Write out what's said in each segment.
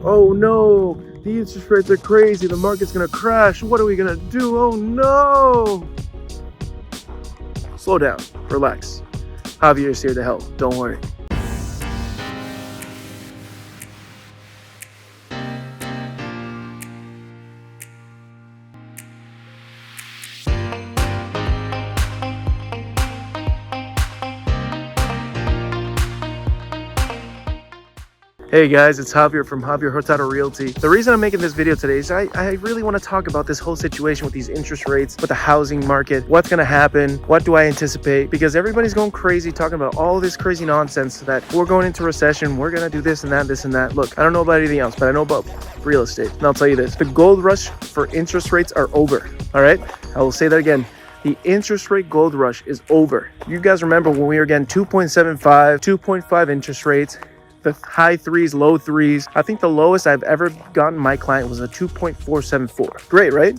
Oh no, the interest rates are crazy. The market's gonna crash. What are we gonna do? Oh no. Slow down, relax. Javier is here to help. Don't worry. Hey guys, it's Javier from Javier Hurtado Realty. The reason I'm making this video today is I really want to talk about this whole situation with these interest rates, with the housing market, what's going to happen, what do I anticipate, because everybody's going crazy talking about all this crazy nonsense that we're going into recession, we're going to do this and that. Look, I don't know about anything else, but I know about real estate. And I'll tell you this, the gold rush for interest rates are over, all right? I will say that again. The interest rate gold rush is over. You guys remember when we were getting 2.75, 2.5 interest rates, the high threes, low threes. I think the lowest I've ever gotten my client was a 2.474. Great, right?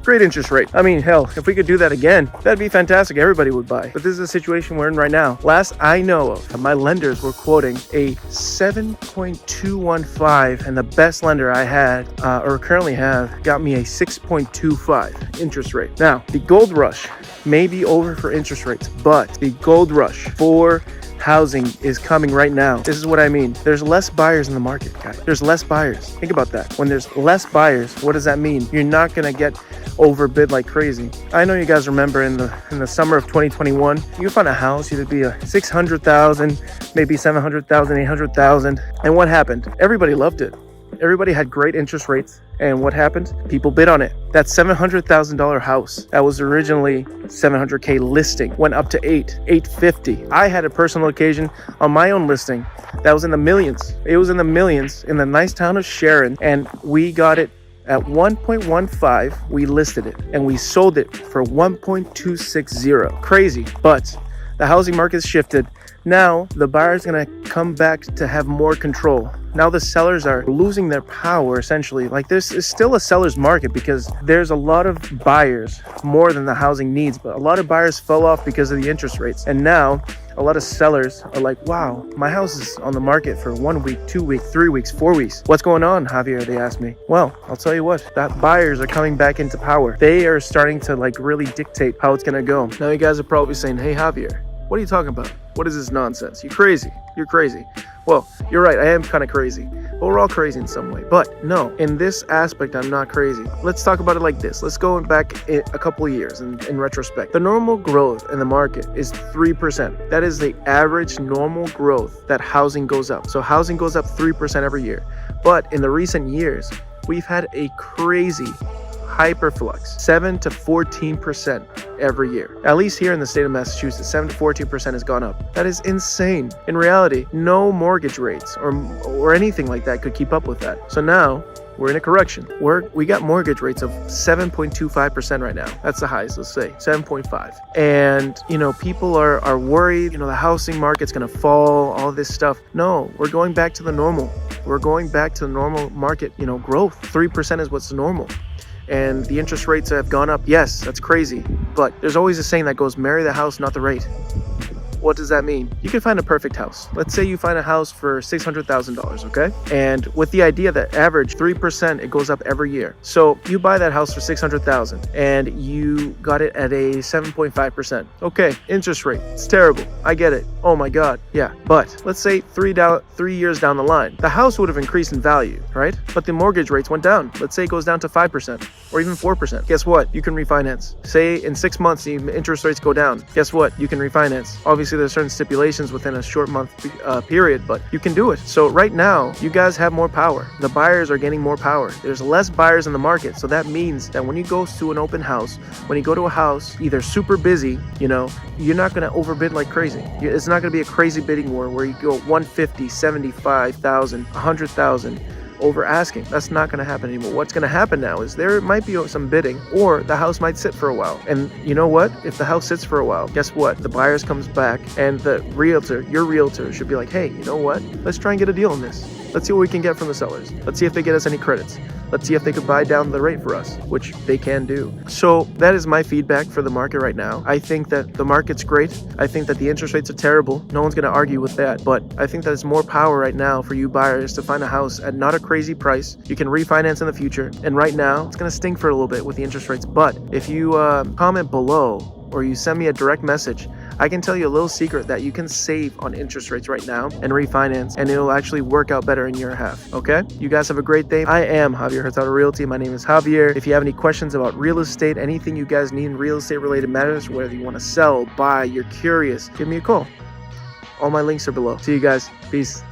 Great interest rate. I mean, hell, if we could do that again, that'd be fantastic. Everybody would buy. But this is the situation we're in right now. Last I know of, my lenders were quoting a 7.215, and the best lender I had, or currently have, got me a 6.25 interest rate. Now, the gold rush may be over for interest rates, but the gold rush for housing is coming right now. This is what I mean. There's less buyers in the market, guys. There's less buyers. Think about that. When there's less buyers, what does that mean? You're not gonna get overbid like crazy. I know you guys remember in the summer of 2021, you found a house, it'd be a 600,000, maybe 700,000, 800,000. And what happened? Everybody loved it. Everybody had great interest rates. And what happened? People bid on it. That $700,000 house that was originally $700K listing went up to $850. I had a personal occasion on my own listing that was in the millions. It was in the millions in the nice town of Sharon, and we got it at 1.15. We listed it and we sold it for 1.260. Crazy, but the housing market's shifted. Now the buyer's gonna come back to have more control. Now the sellers are losing their power, essentially. Like, this is still a seller's market because there's a lot of buyers, more than the housing needs, but a lot of buyers fell off because of the interest rates. And now a lot of sellers are like, wow, my house is on the market for 1 week, 2 weeks, 3 weeks, 4 weeks. What's going on, Javier? They asked me. Well, I'll tell you what, that buyers are coming back into power. They are starting to like really dictate how it's gonna go. Now you guys are probably saying, hey Javier, what are you talking about? What is this nonsense? You're crazy. You're crazy. Well, you're right. I am kind of crazy. But we're all crazy in some way. But no, in this aspect, I'm not crazy. Let's talk about it like this. Let's go back a couple of years in retrospect. The normal growth in the market is 3%. That is the average normal growth that housing goes up. So housing goes up 3% every year. But in the recent years, we've had a crazy hyperflux, 7 to 14% every year. At least here in the state of Massachusetts, 7 to 14% has gone up. That is insane. In reality, no mortgage rates or anything like that could keep up with that. So now we're in a correction. We got mortgage rates of 7.25% right now. That's the highest, let's say 7.5. And people are worried, the housing market's gonna fall, all this stuff. No, we're going back to the normal. We're going back to the normal market, growth. 3% is what's normal. And the interest rates have gone up. Yes, that's crazy. But there's always a saying that goes, marry the house, not the rate. What does that mean? You can find a perfect house. Let's say you find a house for $600,000, okay? And with the idea that average 3%, it goes up every year. So you buy that house for $600,000 and you got it at a 7.5%. Okay, interest rate, it's terrible. I get it. Oh my God, yeah. But let's say 3 years down the line, the house would have increased in value, right? But the mortgage rates went down. Let's say it goes down to 5% or even 4%. Guess what? You can refinance. Say in 6 months, the interest rates go down. Guess what? You can refinance. Obviously, there's certain stipulations within a short month period, but you can do it. So right now, you guys have more power. The buyers are gaining more power. There's less buyers in the market. So that means that when you go to an open house, when you go to a house, either super busy, you're not going to overbid like crazy. It's not going to be a crazy bidding war where you go 150, 75,000, 100,000. over asking. That's not going to happen anymore. What's going to happen now is there might be some bidding, or the house might sit for a while. And you know what? If the house sits for a while, guess what? The buyers comes back and the realtor, your realtor, should be like, hey, you know what? Let's try and get a deal on this. Let's see what we can get from the sellers. Let's see if they get us any credits. Let's see if they could buy down the rate for us, which they can do. So that is my feedback for the market right now. I think that the market's great. I think that the interest rates are terrible. No one's going to argue with that. But I think that it's more power right now for you buyers to find a house at not a crazy price. You can refinance in the future. And right now, it's going to stink for a little bit with the interest rates. But if you comment below or you send me a direct message, I can tell you a little secret that you can save on interest rates right now and refinance, and it'll actually work out better in your half. Okay? You guys have a great day. I am Javier Hurtado Realty. My name is Javier. If you have any questions about real estate, anything you guys need in real estate related matters, whether you want to sell, buy, you're curious, give me a call. All my links are below. See you guys. Peace.